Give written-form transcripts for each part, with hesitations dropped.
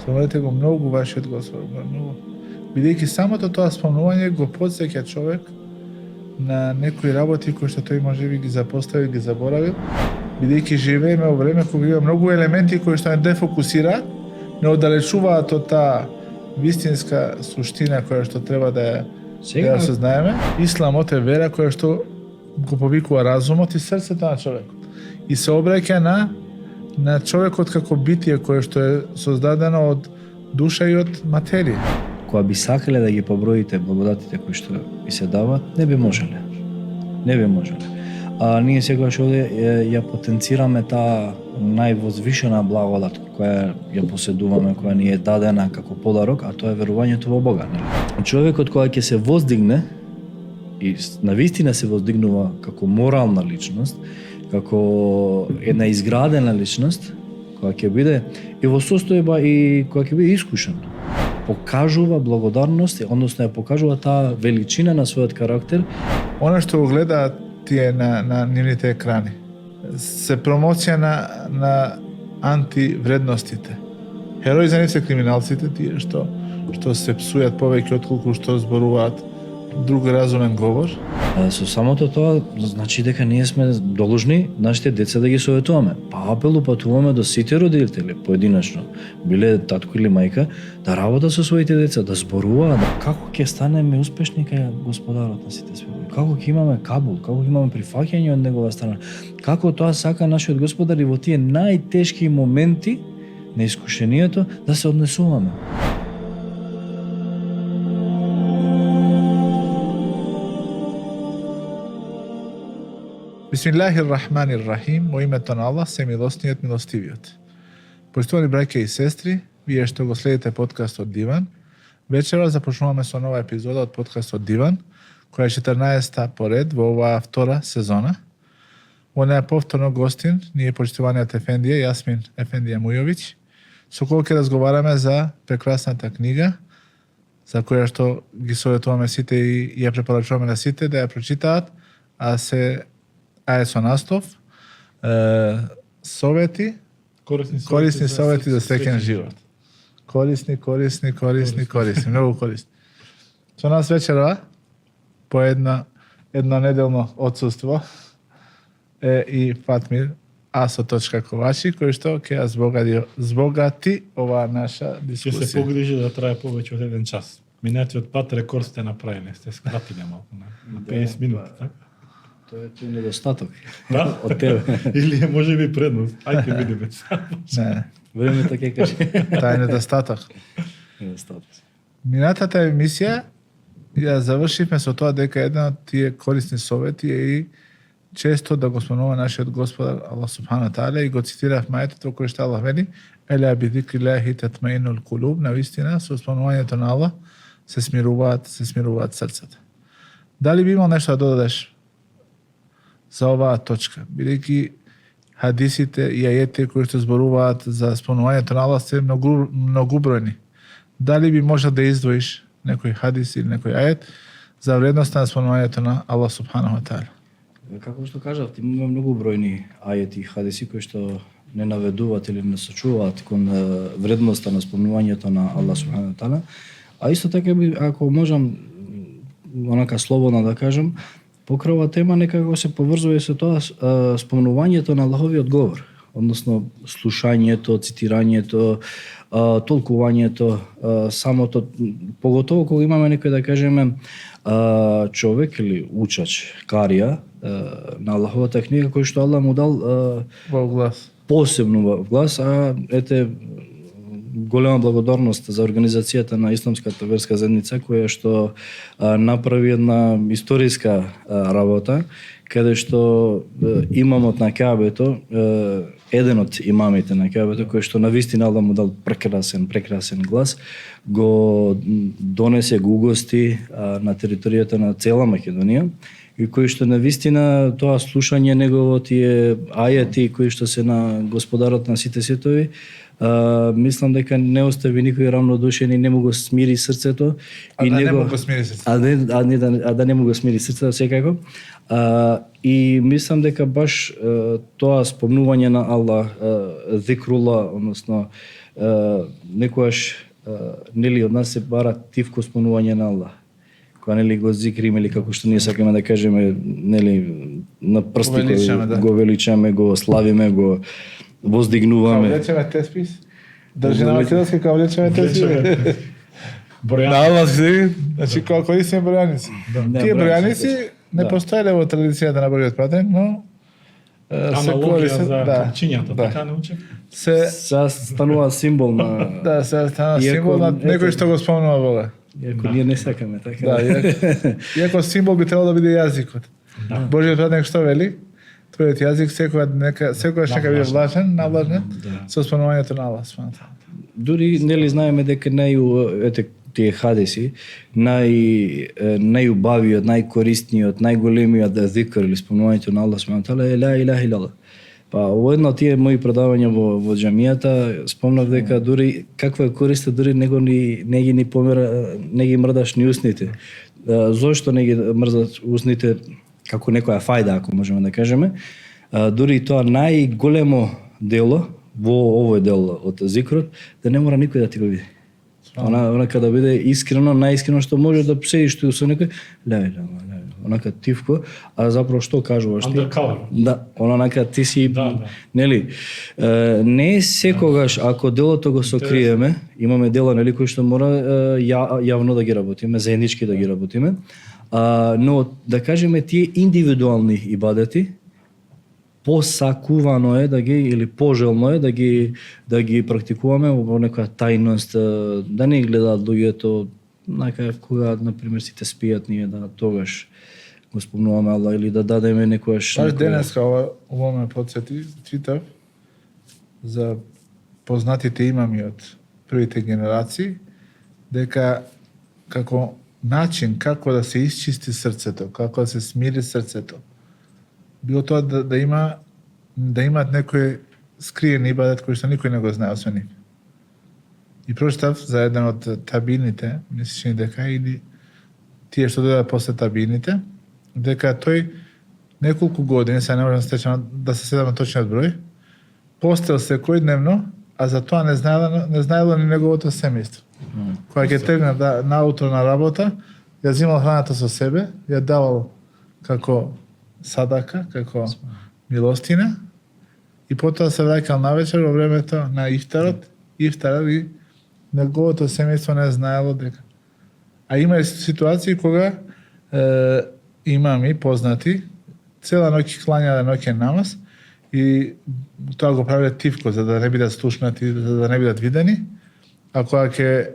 Спомнете го многу вашиот Господ, многу. Бидејќи самото тоа спомнување го потсеќа човек на некои работи кои што тој можеби ги запоставил, ги заборавил, бидејќи живееме во време кога има многу елементи кои што не дефокусираат, не оддалечуваат од таа вистинска суштина која што треба да ја осознаеме. Исламот е вера која што го повикува разумот и срцето на човекот. И се обраќа на човекот како битие кое што е создадено од душа и од материја. Кога би сакале да ги поброите благодатите кои што ви се дават, не би можеле. Не би можеле. А ние секогаш овде ја потенцираме таа највозвишена благодат која ја поседуваме, која ни е дадена како подарок, а тоа е верувањето во Бога. Човекот кога ќе се воздигне и навистина се воздигнува како морална личност, како една изградена личност, кога ќе биде и во состојба и кога ќе биде искушен, покажува благодарност, односно ја покажува таа величина на својот карактер. Она што го гледаат тие на нивните екрани се промоција на антивредностите. Херои за нив се криминалците, тие што се псујат повеќе отколку што зборуваат друг разумен говор. Со самото тоа значи дека ние сме должни нашите деца да ги советуваме. Па апелупатуваме до сите родители поединечно, биле татко или мајка, да работат со своите деца, да зборуваат. Како ќе станеме успешни кај Господарот на сите светови? Како ќе имаме кабул? Како ќе имаме прифаќање од негова страна? Како тоа сака нашиот Господар и во тие најтешки моменти на искушението да се однесуваме? Бисмиллахир-рахманир-рахим, во името на Аллах, семилосниот, милостивиот. Поштовани браќа и сестри, вие што го следите подкастот Диван, вечера започнуваме со нова епизода од подкастот Диван, која е 14-та поред во оваа втора сезона. Во неја повторно гостин ни е почитуваниот ефендија Јасмин Ефендија Мујовиќ, со кој ќе разговараме за прекрасната книга, за која што ги советуваме сите и ја препорачуваме на сите да ја прочитаат, а е со наслов совети, корисни совети за среќен живот. Корисни, многу корисни. Со нас вечера по едно неделно отсуство е и Фатмир Асо.Ковачи, кој што ќе ја збогати оваа наша дискусија. Ќе се погрижи да трае повеќе од 1 час. Минатиот пат рекорд сте направени, сте скратиле малку на 50 минути, така? Тоа е недостаток. Да? Од тебе. Или може би предност. Ајде видиме. Не, Времето ќе каже. таа е недостаток. Недостаток. Минатата емисија ја завршивме со тоа дека еден од тие корисни совети е и често да го спомнува нашиот Господар Аллах субхана таала и го цитирав мајетот во кој што Аллах вели: "Ела би зикриллахи татмаинул кулуб", навистина со спомнувањето на Аллах се смируваат срцата. Дали би имал нешто да додадеш за оваа точка, бидејќи хадисите и ајетите кои што зборуваат за спомнувањето на Аллах се многубројни. Дали би можел да издвоиш некој хадис или некој ајет за вредноста на спомнувањето на Аллах субханаху таала? Како што кажав, имаме многу бројни ајети и хадиси кои што не наведуваат или не сочуваат кон вредноста на спомнувањето на Аллах субханаху таала. А исто така би, ако можам онака слободно да кажам, покрај оваа тема некако се поврзува и со тоа спомнувањето на Аллаховиот говор, односно слушањето, цитирањето, толкувањето, самото, поготово кога имаме некој да кажеме човек или учач, карија на Аллаховата книга кој што Аллах му дал во глас. Посебно во глас, а ете голема благодарност за организацијата на Исламската верска заедница која што направи една историска работа каде што имамот на Каабето, еден од имамите на Каабето кој што навистина Аллах му дал прекрасен глас, го донесе, го угости на територијата на цела Македонија и кој што навистина тоа слушање негово тие ајети кои што се на Господарот на сите светови, мислам дека не остави никој равнодушен и не му го смири срцето. Да не му го смири срцето. Да не му го смири срцето секако. И мислам дека баш тоа спомнување на Аллах, зикрула, односно некогаш нели од нас се бара тивко спомнување на Аллах. Кога нели го зикриме или како што ние сакаме да кажеме, нели на прсти го величаме, го славиме, го воздигнуваме. Као влечеме теспис? Држи на македонски као влечеме теспис? Бројаници. На Аллах си, значи кога користиме бројаници. Тие бројаници не постоеле во традицијата на Божиот пратеник, но се користат за да. камчињата, така не учев? Се станува символ на да, се станува символ на некој што го спомнува Бога. Иако ние не сакаме така. Да, иако символ би требало да биде јазикот. Божиот пратеник што вели? Твојот јазик секогаш нека биде влажен, навлажен со спомнувањето на Аллах. Дури нели знаеме дека тие хадиси најубавиот, најкористниот, најголемиот зикр или спомнувањето на Аллах субхана таала е ла илаха илаллах. Па во едно од тие мои предавања во џамијата спомнав дека дури каква е користа, дури не ги помера, не ги мрдаш ни устните. Зошто не ги мрдаш устните како некоја фајда, ако можеме да кажеме? Дури тоа најголемо дело во овој дел од зикрот, да не мора никој да ти го види. Онака да биде искрено, најискрено што може да седиш што со некој, онака тивко, а заправо што кажуваш ти? Undercover. Да, онака ти си, нели, не секогаш ако делото го сокриеме, имаме дела нели кои што мора јавно да ги работиме, заеднички да ги работиме, но да кажеме тие индивидуални ибадети, посакувано е да ги или пожелно е да ги практикуваме во некоја тајност, да не гледаат луѓето, кога на пример сите спијат, ние да тогаш го спомнуваме Аллах или да дадеме некојаш. Баш денеска ово ме потсети, читав за познатите имами од првите генерации, дека како начин како да се исчисти срцето, како да се смири срцето, било тоа да имаат некој скриен ибадет кој што никој не го знае освен нив. И прочитав за еден од табините, мислиш дека или тие што дојдат после табините, дека тој неколку години, сега не можам да се седам на точниот број, постел секојдневно, а за тоа не знаело ни неговото семејство. Кога ќе тргна наутро на работа, ја земал храната со себе, ја давал како садака, како милостина, и потоа се враќал навечер во времето на ифтарот и неговото семејство не знаело дека. А има и ситуации кога имами познати цела ноќ клањале ноќен намаз и тоа го правеле тивко за да не бидат слушнати, за да не бидат видени, а кога ќе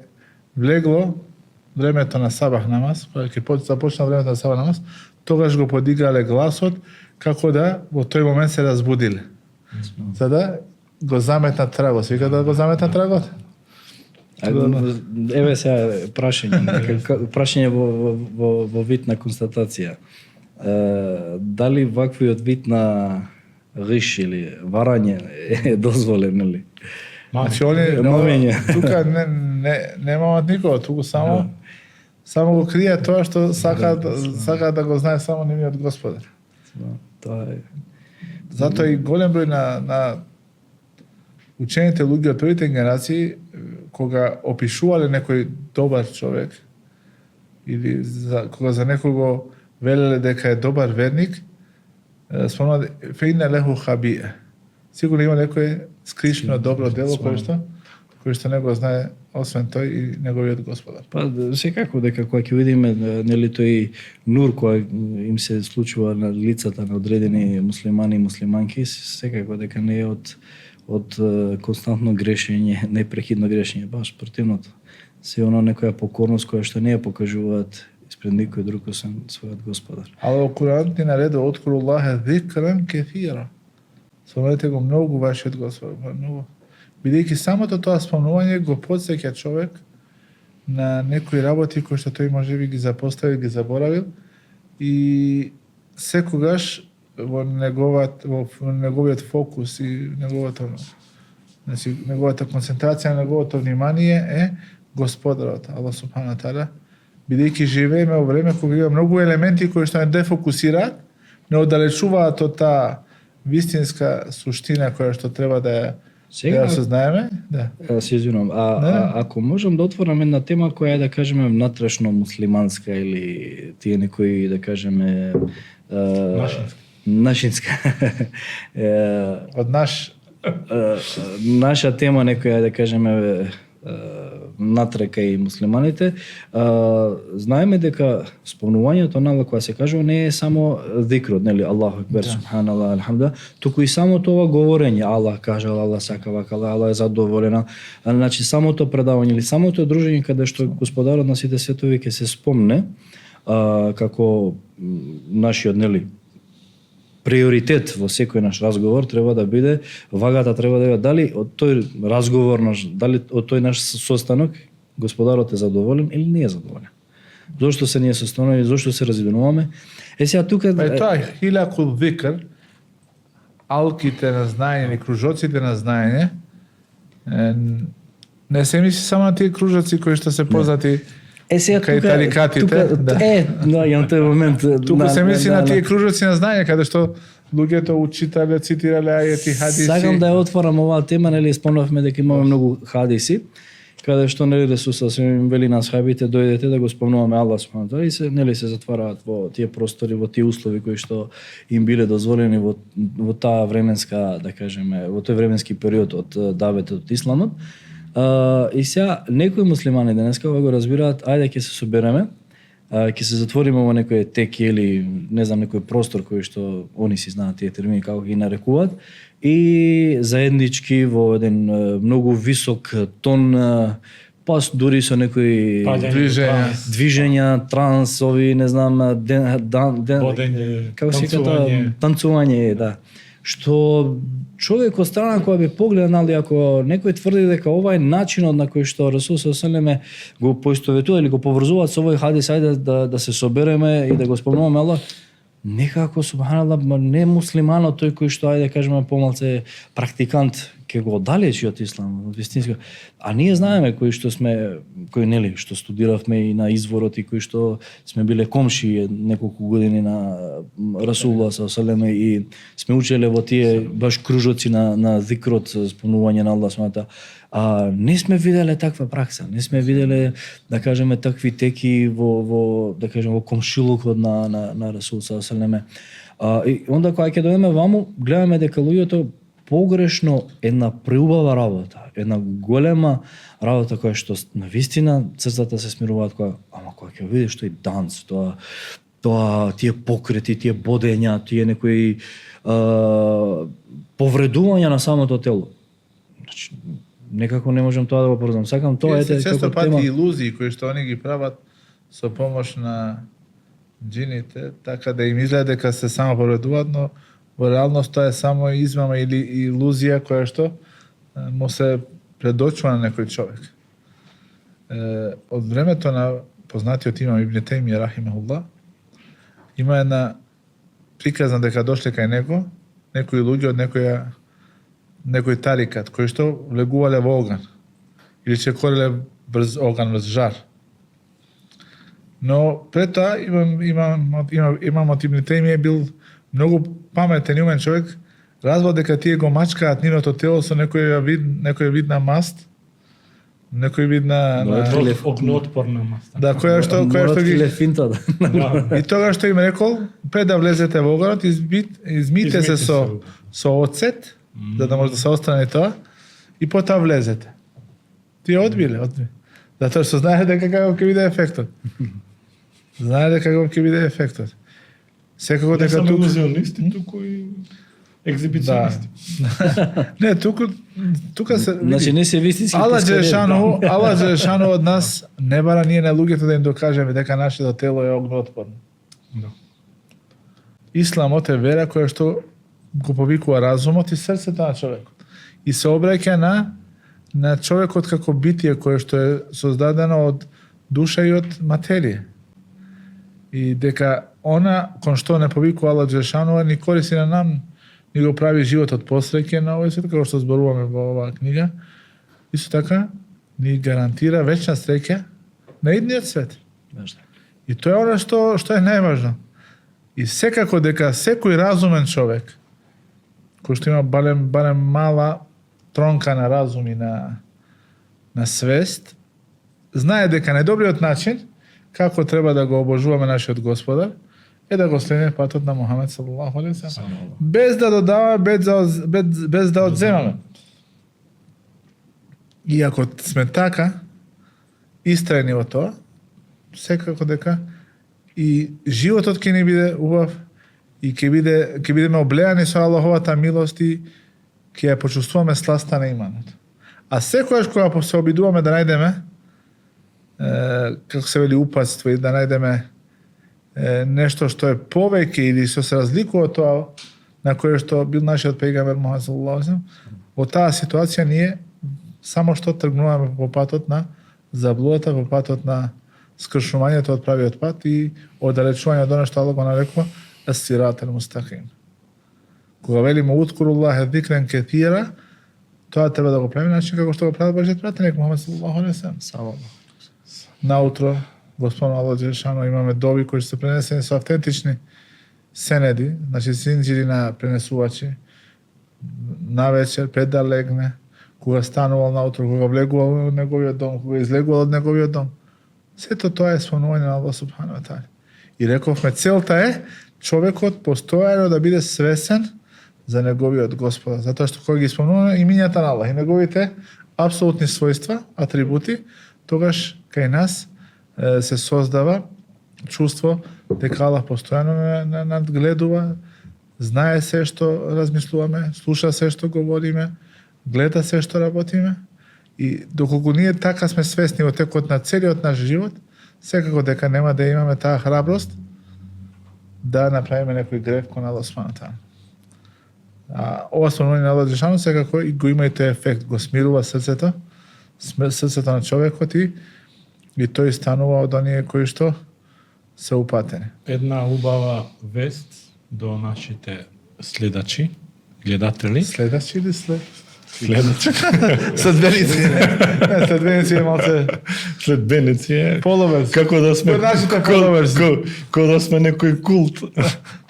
влегло времето на сабах намаз, кога ќе започна времето на сабах намаз, тогаш го подигале гласот како да во тој момент се разбудиле. За да го заметнат трагот. Се вика да го заметнат трагот? Еве сега прашање во вид на констатација. Дали ваквиот вид на риш или варање е дозволен или? Значи они тука немаат никого, туку само го крие тоа што сака да го знае само нивниот Господар. Тоа е. Затоа и голем број на учените луѓе од првите генерации, кога опишувале некој добар човек, или кога за некого велеле дека е добар верник, спомнуват фејна леху хабија. Сигурно има некој скришно добро дело кој што не го знае освен тој и неговиот Господар. Па секако дека кога ќе видиме нели тој нур кој им се случува на лицата на одредени муслимани и муслиманки, секако дека не е од константно грешење, непрекидно грешење, баш противното. Се оно некоја покорност која што не ја покажуваат испред никој друг освен својот Господар. Ало во Куранот ни наредува откуруллахе зикран кефира. Спомнете го многу вашиот Господар, многу. Бидејќи самото тоа спомнување го потсеќа човек на некои работи кои што тој можеби ги запоставил, ги заборавил и секогаш во неговиот фокус и неговата концентрација, неговото внимание е Господарот, Аллах субхана таала, бидејќи живееме во време кога има многу елементи кои што не дефокусираат, не оддалечуваат од таа вистинска суштина која што треба да ја Сега, Да се знаеме, да. се извинувам, ако можам да отворам една тема која е, да кажеме, внатрешно муслиманска или тие некои, да кажеме, нашинска. Од Наша тема некоја, да кажеме, натрека и муслиманите, знаеме дека спомнувањето на Аллах кога се кажува не е само зикрот, нели, Аллаху екбер, субханаллах, алхамдулилlah, туку и само тоа говорење, Аллах кажал, Аллах сака вака, Аллах е задоволен. Значи самото предавање или самото дружење каде што Господарот на сите светови ќе се спомне како нашиот, нели, приоритет во секој наш разговор треба да биде, вагата треба да биде дали од тој разговор наш, дали од тој наш состанок Господарот е задоволен или не е задоволен. Зошто се ние состануваме, зошто се разиденуваме? Сега тука тоа хилакул викр, алките на знаење или кружоците на знаење, не се мисли само на тие кружоци кои што се познати сега кај тарикатите, да. Јам тој момент. Туку се мисли на тие кружоци на знаење каде што луѓето учитале, цитирале ајети, хадиси. Сакам да ја отворам оваа тема, нели, спомнавме дека имаме многу хадиси, каде што, нели, Ресул се вели на асхабите, дојдете да го спомнуваме Аллах субхану ва и се, нели, се затвараат во тие простори, во тие услови кои што им биле дозволени во таа временска, да кажеме, во тој временски период од давето од исламот. И сега некои муслимани денеска го разбираат, ајде ќе се собереме, ќе се затвориме во некој теки или не знам некој простор кој што они си знаат тие термини како ги нарекуваат и заеднички во еден многу висок тон, па дури со некои движења, трансови, не знам, како се кажа, танцување, да. Што човек од страна која би погледнал, ако некој тврди дека ова е начинот на кој што Расул селем го поистоветува или го поврзуваат со овој хадис, ајде да се собереме и да го спомнуваме Аллах, некако субханаллах не муслиманот тој кој што ајде кажеме помалце практикант ќе го оддалечи од ислам, од вистинска. А ние знаеме кои што сме, кои нели што студиравме и на изворот и кои што сме биле комши неколку години на Расулуллах салем и сме учеле во тие баш кружоци на зикрот, спомнување на Аллах субхана. Не сме виделе таква пракса, не сме виделе, да кажеме, такви теки во да кажеме во комшилукот на Расул салем. И онда кога ќе дојдеме ваму, гледаме дека луѓето погрешно една преубава работа, една голема работа која што на вистина срцата се смируваат кога ќе видиш тој данс, тоа тие покрети, тие бодења, тие некои повредувања на самото тело. Значи, некако не можам тоа да го поразумам. Сакам тоа ете како тема. Често илузии кои што они ги прават со помош на џините, така да им изгледа дека се само повредуваат, но во реалност тоа е само измама или илузија која што му се предочува на некој човек. Од времето на познатиот имам Ибн Тајмија рахимахуллах, има една приказна дека дошле кај него некои луѓе од некој тарикат кои што влегувале во оган или чекореле врз оган, врз жар. Но пред тоа имам од Ибн Тајмија бил многу паметен и умен човек, разбрал дека тие го мачкаат нивното тело со некој вид на маст, некој вид на огнеотпорна маст. Да, која што ги И тогаш што им рекол, пред да влезете во оганот, измите се со оцет, за да може да се острани тоа, и потоа влезете. Тие одбиле. Затоа што знае дека како ќе биде ефектот. Знае дека како ќе биде ефектот. Секако дека туку илузионисти, туку и екзибиционисти. Не, тука се значи не се вистински. Аллах Джелешану од нас не бара ние на луѓето да им докажеме дека нашето тело е огнеотпорно. Да. Исламот е вера која што го повикува разумот и срцето на човекот. И се обраќа на човекот како битие кое што е создадено од душа и од материја. И дека она кон што не повикува Аллах Джелешану ни користи на нам, ни го прави животот посреќен на овој свет, како што зборуваме во оваа книга. Исто така ни гарантира вечна среќа на идниот свет. И тоа е она што е најважно. И секако дека секој разумен човек кој што има барем мала тронка на разум и на свест, знае дека најдобриот начин како треба да го обожуваме нашиот Господар е да го следиме патот на Мухамед салаллаху алейхи ве селем. Без да додаваме, без да одземаме. И ако сме така истраени во тоа, секако дека и животот ќе ни биде убав и ќе бидеме облеани со Аллаховата милост и ќе ја почувствуваме сласта на иманот. А секогаш кога се обидуваме да најдеме како се вели упатство и да најдеме нешто што е повеќе или што се разликува од тоа на кое што бил нашиот пегамбер Мухамед саллаллаху алейхи ве селем, во таа ситуација ние само што тргнуваме по патот на заблудата, по патот на скршувањето од правиот пат и оддалечување од она што Аллах го нарекува ас-сират ал-мустақим. Кога велиме уткуруллахе зикрен кетира, тоа треба да го правиме начин како што го правил Божиот пратеник Мухамед саллаллаху алейхи ве селем. Наутро, Господ Аллах Джелешано, имаме доби кои се пренесени со автентични сенеди, значи синџири на пренесувачи, на вечер, пред да легне, кога станувал наутро, кога влегувал во неговиот дом, кога излегувал од неговиот дом. Сето тоа е спомнување на Аллах субхана ва таала. И рековме, целта е човекот постојано да биде свесен за неговиот Господар, затоа што кога ги спомнуваме имињата на Аллах и неговите апсолутни својства, атрибути, тогаш кај нас се создава чувство дека Аллах постојано надгледува, знае се што размислуваме, слуша се што говориме, гледа се што работиме и доколку ние така сме свесни во текот на целиот наш живот, секако дека нема да имаме таа храброст да направиме некој грев кон Аллах субхана ва таала. Ова спомнување на Аллах Джелешано секако и го има и тој ефект, го смирува срцето на човекот и тој станува од оние кои што се упатени. Една убава вест до нашите следачи, гледатели. Следачи или Следачи. Следбеници. Следбеници е малце... Следбеници е... Followers. Како да сме... До нашите followers. Како да сме некој култ.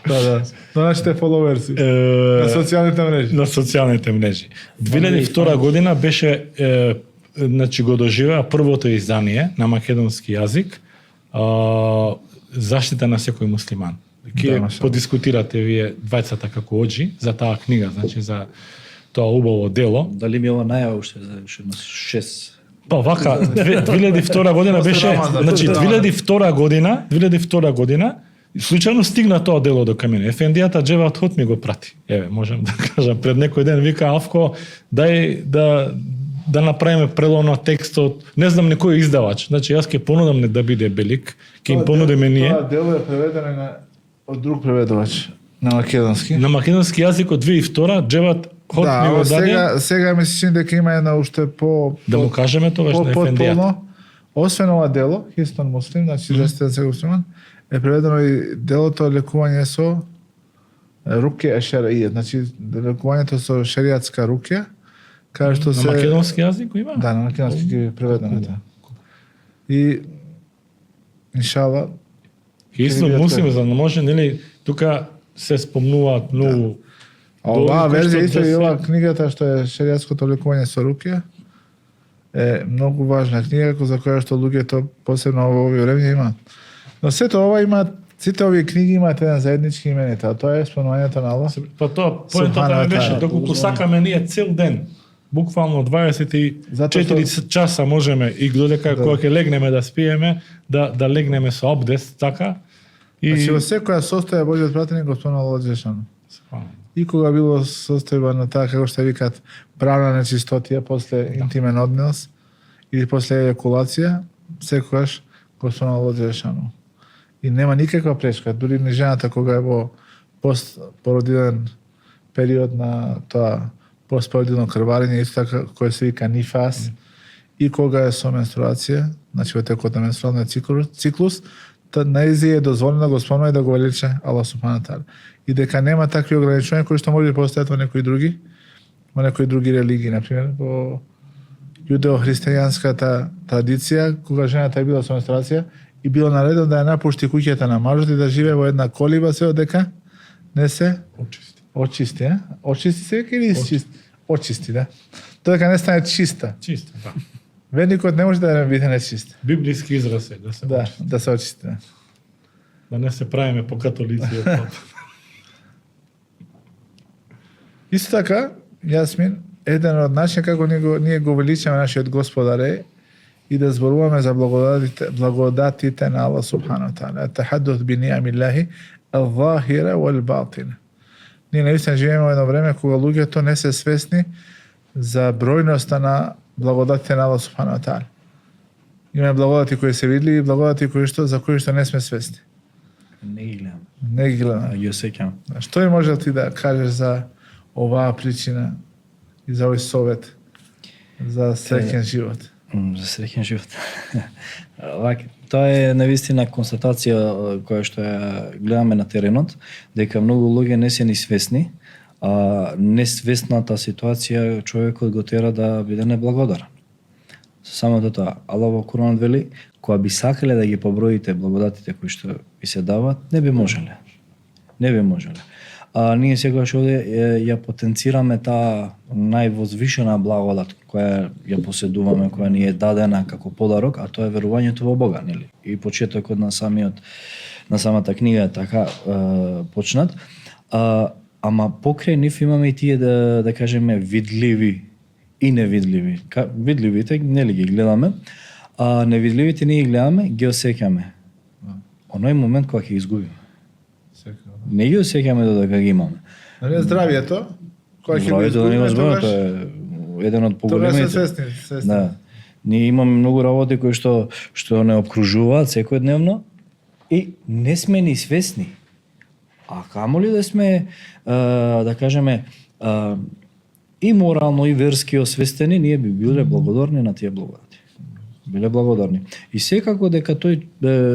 Да. До нашите followers. На социјалните мрежи. На социјалните мрежи. 2002 година беше... Значи го доживеа првото издание на македонски јазик, заштита на секој муслиман. Ке подискутирате вие двајцата како оџи за таа книга, значи за тоа убаво дело. Дали ми ова најава уште за 6? Па вака 2002 година беше, значи 2002 година случајно стигна тоа дело до кај мене. Ефендијата Џеват Хот ми го прати. Еве, можам да кажам, пред некој ден вика Авко, дај да направиме прелом на текстот, не знам некој издавач. Значи јас ќе понудам да биде Белик, ќе им понудиме ние. Тоа дело е преведено од друг преведувач на македонски. На македонски јазик од 2002 Џеват Хот ми го даде. Сега ми се чини дека има една уште да му кажеме тогаш на Ефендијата. Освен ова дело, Хистон Муслим, значи Застен сега муслиман, е преведено и делото лекување со рукја шерија, значи лекувањето со шеријатска рукја. На македонски јазик има? Да, на македонски ги преведено тоа. И иншалла Хистон Муслим, за да може, нели, тука се спомнуваат многу. А оваа верзија исто и оваа книгата што е шеријатското лекување со рукја е многу важна книга за која што луѓето посебно во овие време има. Но сето ова има, сите овие книги имаат еден заеднички именител, а тоа е спомнувањето на Аллах. Па тоа поентата ми беше доколку сакаме ние цел ден, буквално 24 часа можеме и додека кога ќе легнеме да спиеме, да легнеме со абдес така. И значи во секоја состоја Божиот пратеник го спомнал Аллах Джелешано. И кога било состојба на таа како што викаат правна нечистотија после интимен однос или после ејакулација, секогаш го спомнал Аллах Джелешано. И нема никаква пречка, дури ни жената кога е во постпородилен период на тоа постпородилно крварење, исто така кој се вика нифас, и кога е со менструација, значи во текот на менструалниот циклус, најзи е дозволено да го спомна и да го величе Аллах субхана ва таала. И дека нема такви ограничувања кои што може да постојат во некои други религии, например во јудео-христијанската традиција, кога жената е била со менструација и било наредено да ја напушти куќата на мажот и да живее во една колиба се одека не се очисти, Очисти се или изчисти? Очисти, да. Додека не стане чиста. Чисто, да. Верникот не може да биде нечист. Библиски израз е да се Да, очисти. да се очисти. Да. Да не се правиме по католици. Исто така, Јасмин, еден од начини како ние го величаме нашиот Господар е и да зборуваме за благодатите на Аллах субхану таала. Тахаддут би ниъамиллахи ал-ظاهира wal-батина. Ние наистина живееме во едно време кога луѓето не се свесни за бројноста на благодатите на Аллах субхану таала. Имаме благодати кои се видливи и благодати за кои што не сме свесни. Не ги гледам. Не ги гледаме. Ја сеќам. Што е може ти да кажеш за оваа причина и за овој совет за среќен живот? За среќен живот. Тоа е навистина констатација која што ја гледаме на теренот, дека многу луѓе не се ни свесни, а несвесната ситуација човекот го тера да биде неблагодарен. Самото тоа, Аллах во Куранот вели, кога би сакале да ги поброите благодатите кои што ви се дават, не би можеле. Не би можеле. А ние секогаш овде ја потенцираме таа највозвишена благодат која ја поседуваме, која ни е дадена како подарок, а тоа е верувањето во Бога, нели? И почетокот на самата книга е така почнат. Ама покрај нив имаме и тие да кажеме видливи и невидливи. Видливите нели ги гледаме, а невидливите ние ги гледаме, ги осеќаме. Оној момент кога ќе ги изгубиме. Не ги осеќаме додека ги имаме. Нали здравието, кога ќе го Здравието да не го изгубиме, зборам, тогаш тоа е еден од тогаш се поголемите. свесни. Да. Ние имаме многу работи кои што не обкружуваат секојдневно и не сме ни свесни. А камоли да сме, да кажеме, и морално и верски освестени, ние би биле благодарни на тие благодати. Биле благодарни. И секако дека тој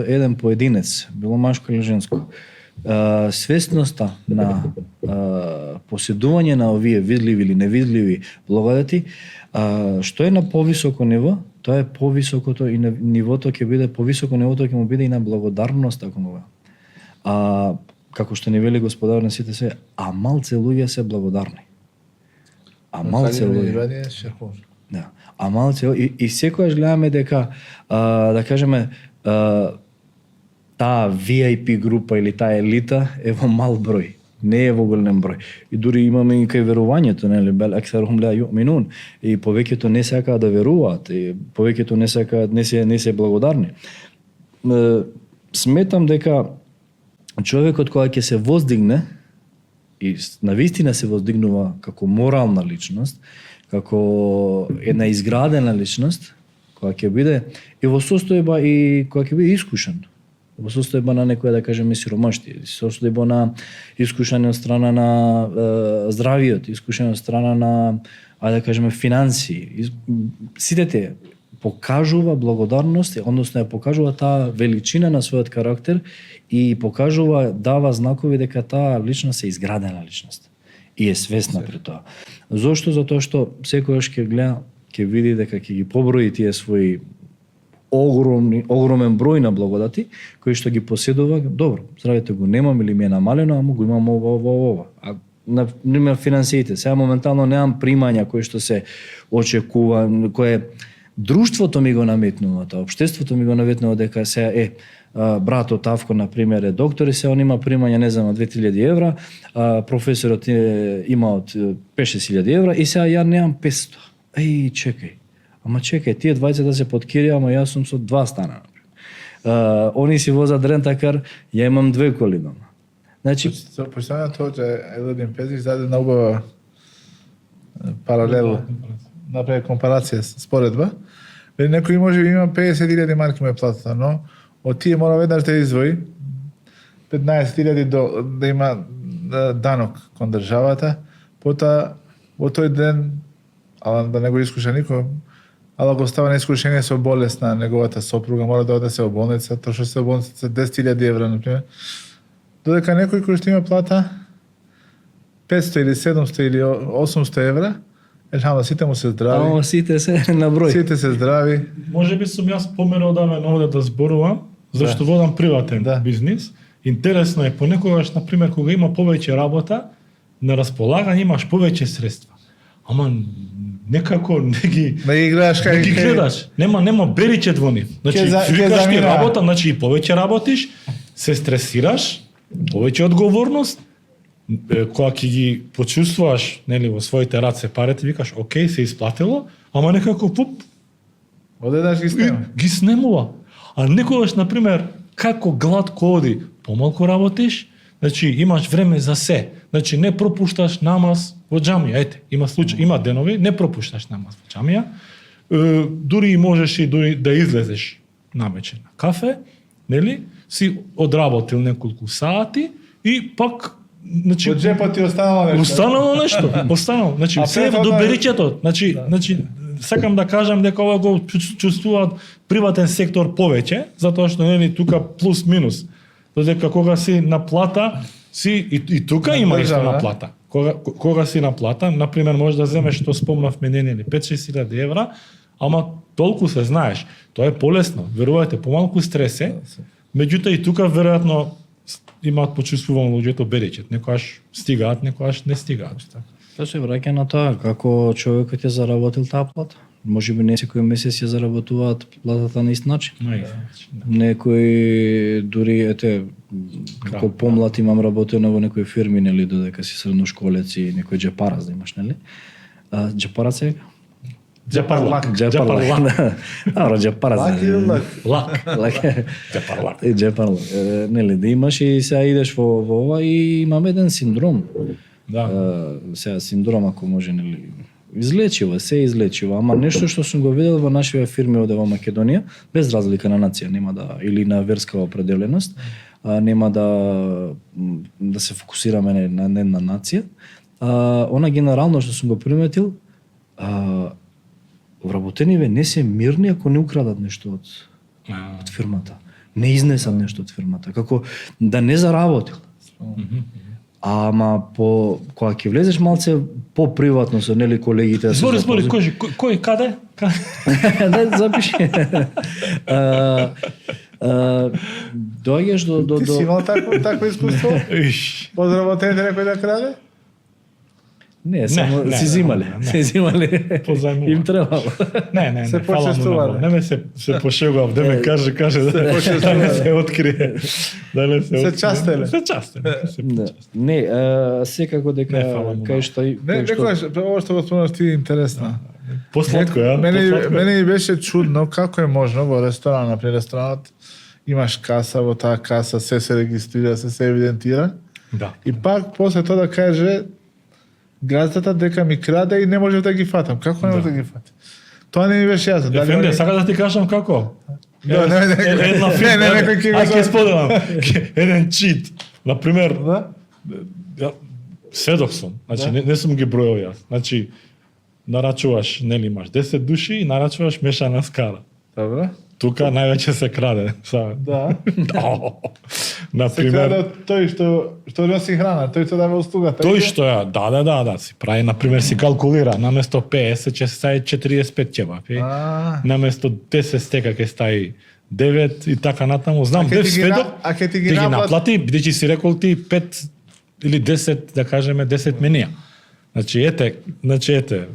еден поединец, било машко или женско, свесноста на поседување на овие видливи или невидливи благодати, што е на повисоко ниво, тоа е повисокото и нивото ќе биде повисоко, нивото ќе му биде и на благодарност кон ова. Како што ни вели Господар на сите се, а малце луѓе се благодарни. А малце луѓе. Да. А малце и секогаш гледаме дека да кажеме таа VIP група или таа елита е во мал број, не е во голем број. И дури имаме и кај верувањето, нели, бел аксархум ла юминун, и повеќето не сакаат да веруваат, и повеќето не сакаат, не се благодарни. Сметам дека човекот кога ќе се воздигне и навистина се воздигнува како морална личност, како една изградена личност, кога ќе биде и во состојба и кога ќе биде искушен, во состојба на некоја, да кажеме, сиромаштија, состојба на искушање од страна на здравиот, искушање од страна на, да кажеме, финансии. Сите те покажува благодарност, односно ја покажува таа величина на својот карактер и покажува, дава знакови дека таа личност е изградена личност и е свесна при тоа. Зошто? Затоа што секогаш ќе гледа, ќе види дека ќе ги поброи тие своји огромен број на благодати кои што ги поседува. Добро, здравието го немам или ми е намалено, ама го имам ова. А на пример финансиите, сега моментално немам примања кои што се очекува, кое друштвото ми го наметнува, општеството ми го наметнува дека сега братот Авко на пример е доктор и се он има примања не знам 2000 евра, професорот има од 5-6 евра и сега ја немам 500. Чекај. Ама чекај, тие 20 да се подкирија, ама јас сум со 2 стана. Они си возат рентакар, ја имам 2 коли дома. Значи, почитаме тоа че Елодин Петрич даде на убава паралел, направи компарација, споредба. Некој може би има 50.000 марки му е платата, но од тие мора веднаш да издвои 15.000 да има данок кон државата, потоа во тој ден, ала да не го искуша никој, ала го става на искушение со болест на неговата сопруга, мора да однесе во болница, троши се во болница 10.000 евра, например. Додека некој кој што има плата 500 или 700 или 800 евра, елхамда, сите му се здрави. Сите се на број. Сите се здрави. Може би сум јас померал да ме овде да зборувам, зашто водам приватен бизнис. Интересно е, понекогаш, например, кога има повеќе работа, на располагање имаш повеќе средства. ама некако не ги гледаш не ги гледаш. Нема беричет во нив. Значи Ќе викаш ти замина. работа, значи и повеќе работиш, се стресираш, повеќе одговорност, кога ќе ги почувствуваш, нели, во своите раце парите, викаш, окей, се исплатило, ама некако пуп, Одеднаш ги снема. ги снемува. А некогаш, например, како гладко оди, помалку работиш, значи имаш време за се. Значи не пропушташ намаз во џамија. Ете, има случаи, има денови, не пропушташ намаз во џамија. Дури и можеш и дури да излезеш навечер на кафе, нели? Си одработил неколку сати и пак значи Од джепот ти останало нешто. Останало. Значи А се е претходно до е- беричето. Значи сакам да кажам дека ова го чувствуваат приватен сектор повеќе, затоа што нели тука плюс минус. Додека кога си на плата, си и тука На има исто држава, на плата. Кога си на плата, например, можеш да земеш што спомнавме нели 5-6 евра, ама толку се знаеш. Тоа е полесно. Верувајте, помалку стресе. Меѓутоа и тука веројатно имаат почувствувано луѓето беричет. Некојаш стигаат, некојаш не стигаат. Тоа се враќа на тоа како човекот ја заработил таа плата. Можеби не секој месец ја заработуваат платата на ист начин. Некои дури ете како помлад имам работено во некои фирми, нели, додека си средношколец и некој џепарас да имаш, нели? Џепарас е Џепарлак. Добро, џепарас. Лак или лак? Лак. Џепарлак. Џепарлак. Нели, да имаш и сега идеш во ова и имам еден синдром. Да. Сега синдром ако може, нели, излечива, се излечива, ама нешто што сум го видел во нашите фирми оде во Македонија, без разлика на нација, нема да или на верска определеност, нема да се фокусираме на една нација. Она генерално што сум го приметил, вработениве не се мирни ако не украдат нешто од фирмата. Не изнесат нешто од фирмата, како да не заработил. Ама кога ќе влезеш малце по-приватно со нели колегите да се Збори, кој каде? да запиши. Доаѓаш до Ти си имал такво искуство? Подработените некој да краде? Не, само си зимале. Се зимале. Позајмува. Им требало. Не, Се фала му почестувале. много. Не ме се пошегував, да ме каже да не се открие. Да не се открие. частеле. Се частеле. Да. Не, секако дека Не, фала му кај што Не, некојаш, ова што го спомнав ти е интересно. Посладко, ја? Мене ми беше чудно како е можно во ресторан, например ресторанот имаш каса, во таа каса се регистрира, се евидентира Да. и пак после тоа да каже газдата дека ми краде и не можев да ги фатам. Како не можев да ги фатам? Тоа не ми беше јасно. Ефенде, сака да ти кажам како? Да, не, Една фирма, некој ќе го ќе споделам. Еден чит. Например, Да? сведок сум. Значи, не сум ги бројал јас. Значи, нарачуваш, нели имаш 10 души и нарачуваш мешана скара. Добро. Тука највеќе се краде. Да. Се Например, краде од тој што носи храна, тој што дава услугата. тој што ја, да, си прави, например, си калкулира, наместо 50 ќе стави 45 ќебапи, наместо 10 стека ќе стави 9 и така натаму. Знам, бев сведок, а ќе ти ти ги наплати, бидејќи си рекол ти 5 или 10, да кажеме, 10 менија. Значи, ете,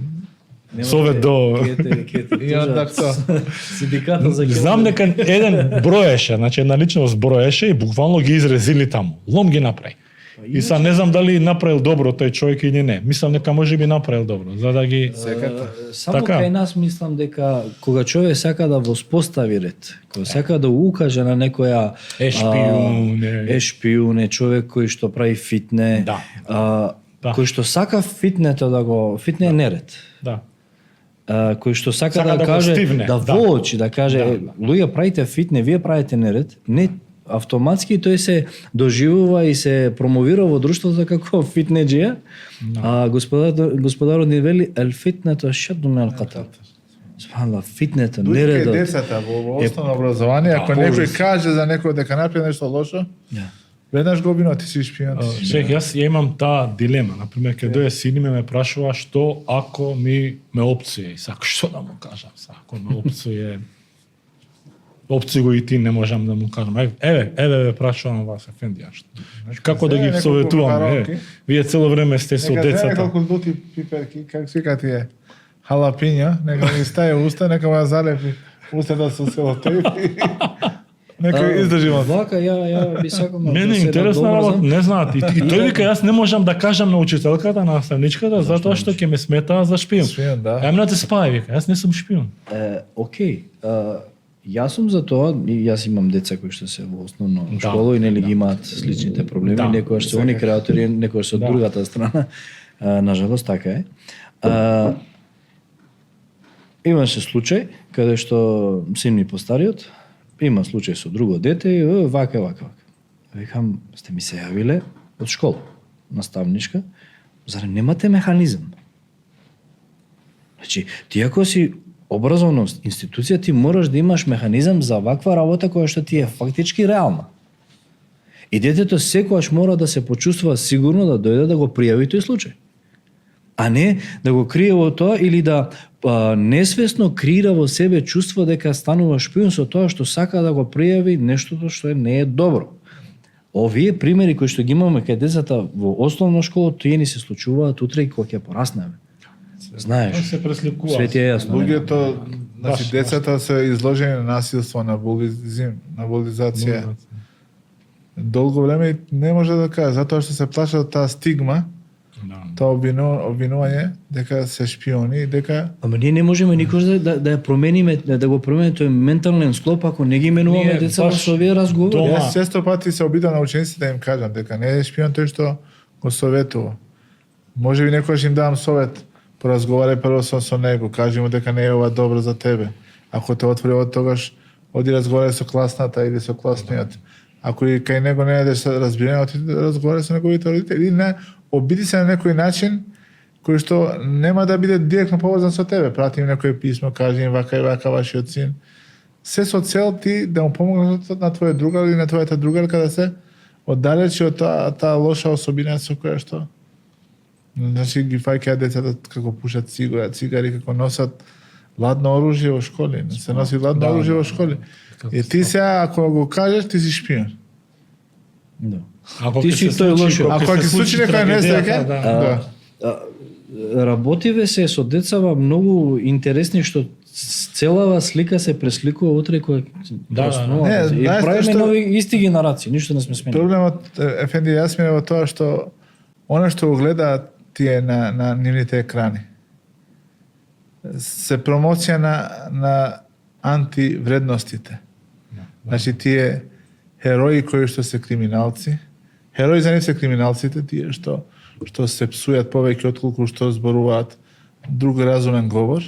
совет до... И онда кто? Синдикатот за Знам дека еден броеше, значи една личност броеше и буквално ги изрезили таму. Лом ги направи. И са не знам дали направил добро тој човек или не. Мислам дека можеби направил добро, за да ги... Само Така. кај нас мислам дека кога човек сака да воспостави ред, кога сака да укаже на некоја шпијун, човек кој што прави фитне, Да. кој што сака фитнето да го фитне е неред. Да. Кој што сака Сака да да го каже, стивне, да да. воочи, да каже, луѓе правите фитне, вие правите неред, не автоматски тој се доживува и се промовира во друштвото како фитнеџија, а господарот ни вели ел фитнето шадду мин ал-катл. Субханаллах, фитнето, Дури кај нередот. децата во основно образование, ако некој каже за некој дека направи нешто лошо, веднаш го обвинува, ти си шпион. Шех, јас ја имам таа дилема. Например, кај дојде син ме прашува што ако ме опцуе. И сака, што да му кажам? Ако ме опцуе, опци го и ти не можам да му кажам. Еве прашувам вас, Ефендија, како да ги неколку советуваме? баронки. Вие цело време сте со Нека земе децата. колку дути пиперки, как свика тие халапиња, нека ми стае уста, нека ма залепи устата со селотој. Нека издржи вас. Вака, ја би сакал Мене да е се интересна надобрзам. работа, не знаат. И тој вика, јас не можам да кажам на учителката, на наставничката, затоа што ќе ме сметаа за шпион. Шпион, да. I'm not a spy, вика, јас не сум шпион. Океј, јас сум за тоа, и јас имам деца кои што се во основно школа и нели ги имаат сличните проблеми, Да. некојаш се они креатори, некојаш се од другата страна. Нажалост така е. Имаше случај каде што син ми постариот има случај со друго дете и вака. Викам, сте ми се јавиле од школа, наставничка, зарем немате механизам? Значи, ти ако си образовна институција, ти мораш да имаш механизам за ваква работа која што ти е фактички реална. И детето секогаш мора да се почувствува сигурно да дојде да го пријави тој случај. А не да го крие во тоа или да несвесно креира во себе чувство дека станува шпион со тоа што сака да го пријави нештото што не е добро. Овие примери кои што ги имаме кај децата во основна школа, тие ни се случуваат утре и кога ќе пораснеме. Знаеш, се пресликува. све ти е јасно. Луѓето, значи Баш, децата се изложени на насилство, на булизм, на булизација. Долго време не може да каже, затоа што се плаша од таа стигма, тоа обвинување дека се шпиони и дека Ама ние не можеме никош да ја промениме, да го промениме тој ментален склоп ако не ги менуваме Ние деца баш со овие разговори. тоа- јас често пати се обидам на учениците да им кажам дека не е шпион тој што го советува. Може би некојаш им давам совет, поразговарај прво со него, кажи му дека не е ова добро за тебе. Ако те отвори од тогаш, оди разговарај со класната или со класниот. Ако и кај него не едеш разбирање, оди разговарај со неговите родители или не, обиди се на некој начин кој што нема да биде директно поврзан со тебе. Прати им некој писмо, кажи им вака и вака вашиот син. Се со цел ти да му помогнеш на твојот другар или на твојата другарка да се оддалечи од таа лоша особина со која што значи ги фаќаат децата како пушат цигари, како носат ладно оружје во школи. Се носи ладно оружје во школи. И ти сега ако го кажеш, ти си шпион. Да. Ако Ти ќе си се тој случи- лошо. ако Ако ќе ќе се случи некоја трагедијата, несреќа, да. да. Работиве се со децава многу интересни што целава слика се пресликува утре кој Не, и знаеш правиме што- нови исти генерации, ништо не сме сменили. Проблемот, Ефенди Јасмин, е во тоа што она што го гледаат тие на нивните екрани се промоција на антивредностите. Значи тие херои кои што се криминалци, херои за нив се криминалците, тие што се псујат повеќе отколку што зборуваат друг разумен говор,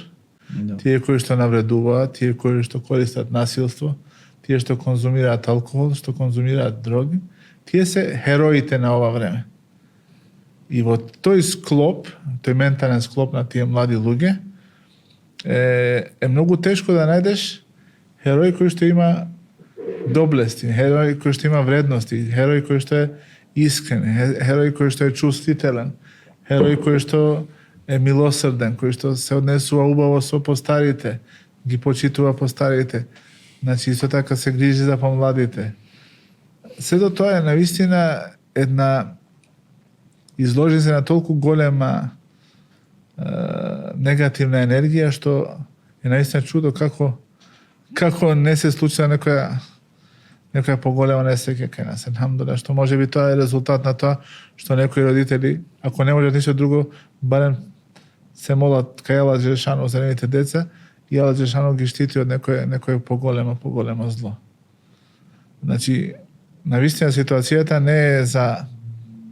Да. тие кои што навредуваат, тие кои што користат насилство, тие што конзумираат алкохол, што конзумираат дроги, тие се хероите на ова време. И во тој склоп, тој ментален склоп на тие млади луѓе, е многу тешко да најдеш херој кој што има доблести, херој кој што има вредности, херој кој што е искрен, херој кој што е чувствителен, херој кој што е милосрден, кој што се однесува убаво со постарите, ги почитува постарите. Значи, исто така се грижи за помладите. Сето тоа е навистина една изложи се на толку голема негативна енергија што е наистина чудо како не се случила некоја поголема несреќа кај нас. Елхамдулилlah, што може би тоа е резултат на тоа што некои родители, ако не можат ништо друго, барем се молат кај Аллах Джелешану за нивните деца и Аллах Джелешану ги штити од некој поголемо зло. Значи, навистина ситуацијата не е за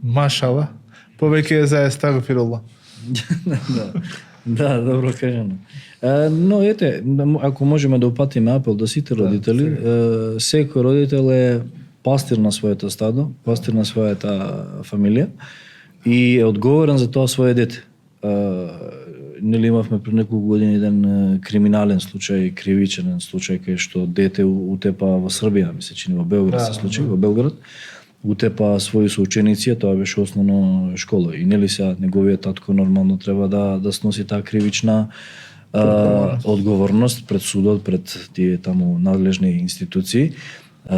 машала, повеќе е за естагфируллах. Да, добро кажано. Но ете, ако можеме да упатиме апел до сите родители, секој родител е пастир на своето стадо, пастир на својата фамилија и е одговорен за тоа свое дете. Нели имавме пред неколку години еден криминален случај, кривичен случај кај што дете утепа во Србија, ми се чини во Белград се случи, во Белград. Утепа своји соученици, тоа беше основно школа. И нели сега неговиот татко нормално треба да сноси таа кривична одговорност пред судот, пред тие таму надлежни институции.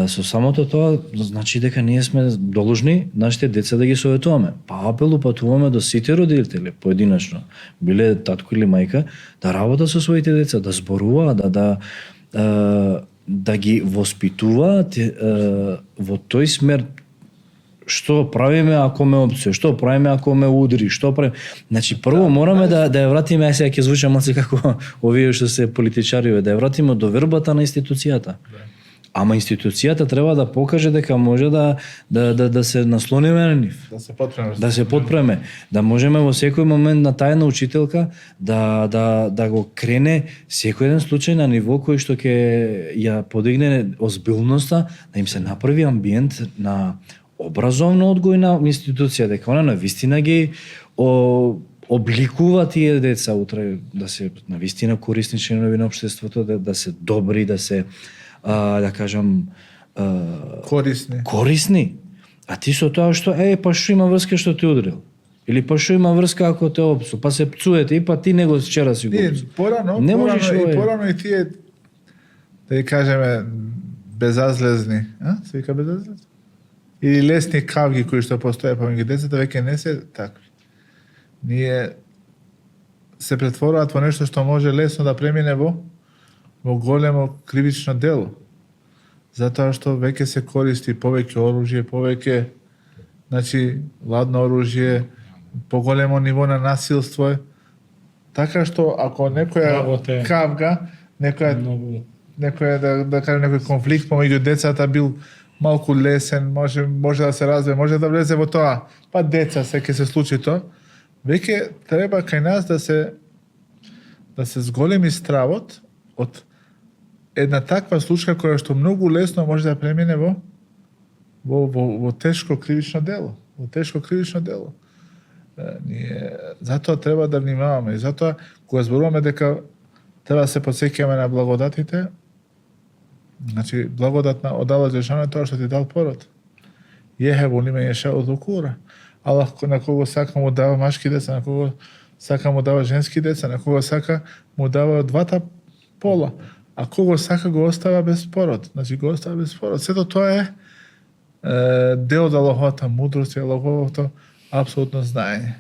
Со самото тоа значи дека ние сме должни нашите деца да ги советуваме. Па апел упатуваме до сите родители поединечно, биле татко или мајка, да работат со своите деца, да зборуваат, да ги воспитуваат во тој смер. Што правиме ако ме опција, што правиме ако ме удри, што правиме. Значи прво мораме да ја вратиме, сега ќе звучи малку како овие што се политичари, да ја вратиме до вербата на институцијата. Ама институцијата треба да покаже дека може да се наслониме на нив. Да се потпреме. Да можеме во секој момент на тајна учителка да го крене секој еден случај на ниво кој што ќе ја подигне озбилноста, да им се направи амбиент на образовно одгојна институција, дека она навистина ги обликува тие деца утре да се навистина корисни членови на општеството, да се добри, да се да кажам корисни. А ти со тоа што па што има врска што те удрил. Или па што има врска ако те опсу, па се пцуете и па ти него вчера си го опсу. Порано и тие да кажеме безазлезни, се вика безазлезни? Или лесни кавги кои што постоја помеѓу децата веќе не се такви. Ние се претворуваат во нешто што може лесно да премине во големо кривично дело. Затоа што веќе се користи повеќе оружје, повеќе ладно оружје, поголемо ниво на насилство. Така што ако некоја кавга, некој конфликт помеѓу децата бил малку лесен, може да се развие, може да влезе во тоа. Па деца се ќе се случи тоа. Веќе треба кај нас да се зголеми стравот од една таква случка која што многу лесно може да премине во тешко кривично дело. Во тешко кривично дело. Затоа треба да внимаваме и затоа кога зборуваме дека треба да се потсеќаме на благодатите, значи благодат од Аллах Џелешану тоа што ти дал пород. Јехебу лимен јешау ذукура. Аллах на кого сака му дава машки деца, на кого сака му дава женски деца, на кого сака му дава двата пола, а кого сака го остава без пород. Значи го остава без пород. Сето тоа е дел од Аллаховата мудрост и Аллаховото апсолутно знаење.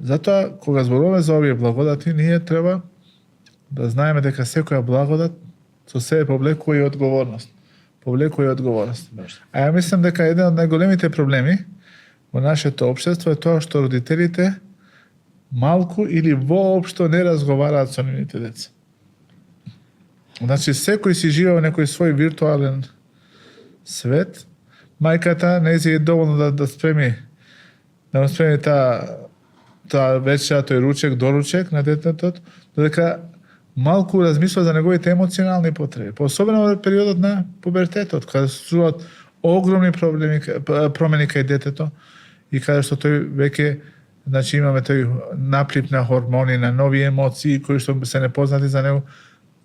Затоа кога зборуваме за овие благодати, ние треба да знаеме дека секоја благодат со себе повлекува и одговорност. А ја мислам дека еден од најголемите проблеми во нашето општество е тоа што родителите малку или воопшто не разговараат со нивните деца. Значи секој си живее во некој свој виртуален свет. Мајката не е доволно да спреми таа вечера, тој ручек, доручек на детето, додека малку размислува за неговите емоционални потреби, особено во периодот на пубертетот, кога се случуваат огромни промени кај детето и каде што тој веќе, значи имаме тој наплив на хормони, на нови емоции кои што се непознати за него.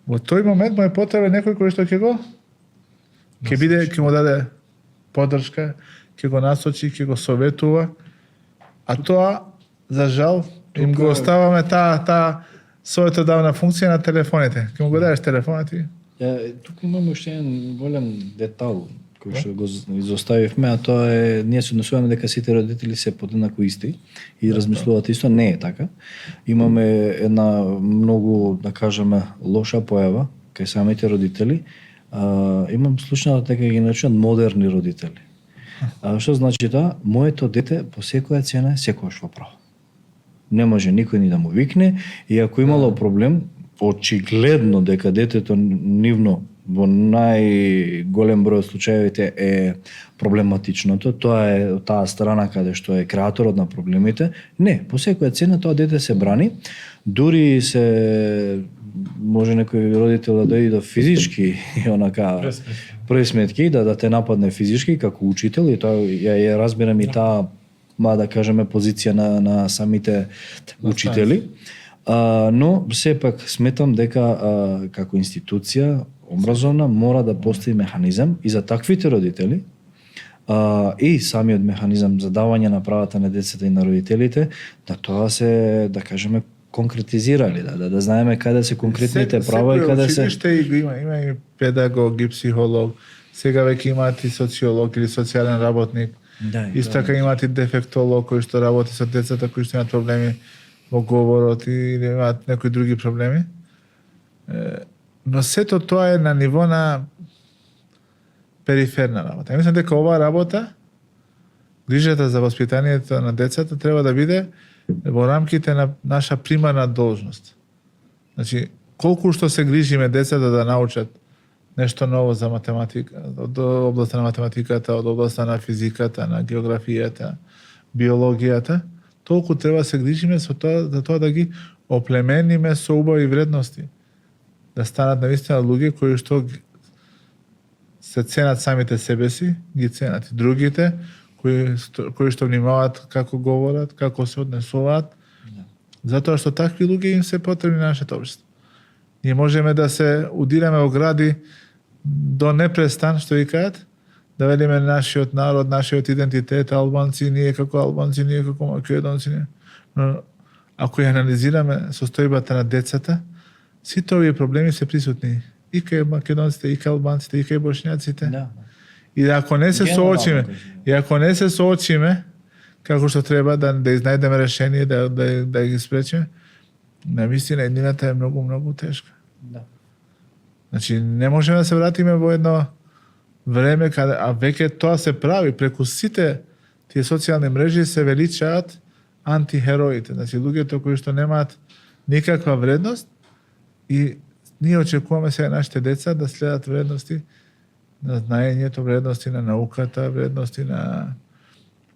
Во тој момент му е потребен некој кој што ќе му даде поддршка, ќе го насочи, ќе го советува, а тоа за жал им го оставаме таа советодавна функција на телефоните. Ќе му го дадеш телефонот ти? Тука имаме уште еден голем детал кој што го изоставивме, а тоа е ние се однесуваме дека сите родители се подеднако исти и размислуваат исто. Не е така. Имаме една многу, да кажеме, лоша појава кај самите родители. Имам слушнато дека ги наречуваат модерни родители. Што значи тоа? Моето дете по секоја цена секогаш во право. Не може никој ни да му викне и ако имало проблем, очигледно дека детето нивно во најголем број од случаевите е проблематичното, тоа е таа страна каде што е креаторот на проблемите. Не, по секоја цена тоа дете се брани, дури се може некој родител да дојде до физички онака пресметки, да те нападне физички како учител и тоа ја разбирам и таа да кажеме позиција на самите учители. Но сепак сметам дека како институција образовна мора да постои механизам и за таквите родители и самиот механизам за давање на правата на децата и на родителите, да тоа се, да кажеме, конкретизирали, да знаеме каде се конкретните права и каде се... Училиште има и педагог, и психолог, сега веќе имаат и социолог или социјален работник. Да, Исто така имаат и дефектолог кој што работи со децата кои што имаат проблеми во говорот или имаат некои други проблеми. Но сето тоа е на ниво на периферна работа. Мислам дека оваа работа, грижата за воспитанието на децата треба да биде во рамките на наша примарна должност. Значи, колку што се грижиме децата да научат нешто ново за математика, од областа на математиката, од областа на физиката, на географијата, биологијата, толку треба да се грижиме за тоа да ги оплемениме со убави вредности. Да станат навистина луѓе кои што се ценат самите себе си, ги ценат и другите, кои што внимаваат како говорат, како се однесуваат, затоа што такви луѓе им се потребни на нашето општество. Ние можеме да се удираме огради до непрестан, што викаат, да велиме нашиот народ, нашиот идентитет, албанци, ние како македонци. Но ако ја анализираме состојбата на децата, сите овие проблеми се присутни и кај македонците, и кај албанците, и кај бошњаците. Да. И ако не се соочиме, како што треба да изнајдеме решение, да ги спречиме, на вистина еднината е многу тешка. Да. Значи не можеме да се вратиме во едно време каде веќе тоа се прави преку сите тие социјални мрежи се величаат антихероите, значи луѓето кои што немаат никаква вредност и ние очекуваме сега нашите деца да следат вредности на знаењето, вредности на науката, вредности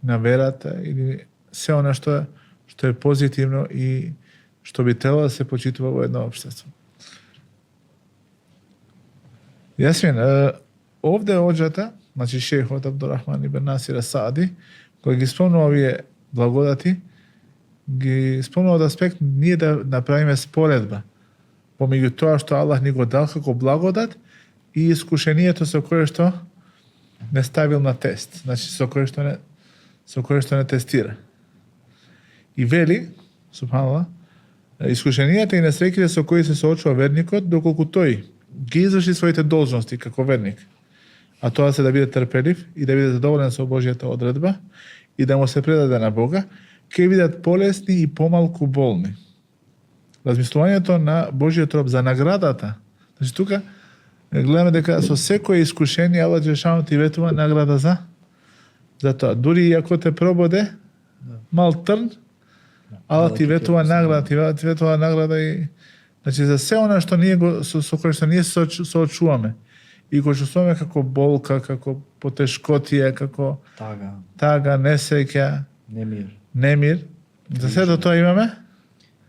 на верата или се она што е позитивно и што би требало да се почитува во едно општество. Јасмин, овде оđата, значи шејхот Абдурахман ибн Насир ас-Саади, кој ги спомнува овие благодати, ги спомнува од аспект ние да направиме споредба помеѓу тоа што Аллах ни го дал како благодат и искушението со кое што не ставил на тест, значи со кое што не тестира. И вели, субханаллах, искушенијата и несреќите со кои се соочува верникот доколку тој ги изврши своите должности како верник, а тоа се да биде трпелив и да биде задоволен со Божјата одредба и да му се предаде на Бога, ќе бидат полесни и помалку болни. Размислувањето на Божјиот роб за наградата, значи тука гледаме дека со секое искушение Аллах џелешану ти ветува награда за тоа. Дури и ако те прободе мал трн, Аллах ти ветува награда, и значи за се она што ние со кое што ние се соочуваме и го чувствуваме како болка, како потешкотија, како тага, несреќа, немир. За сето тоа имаме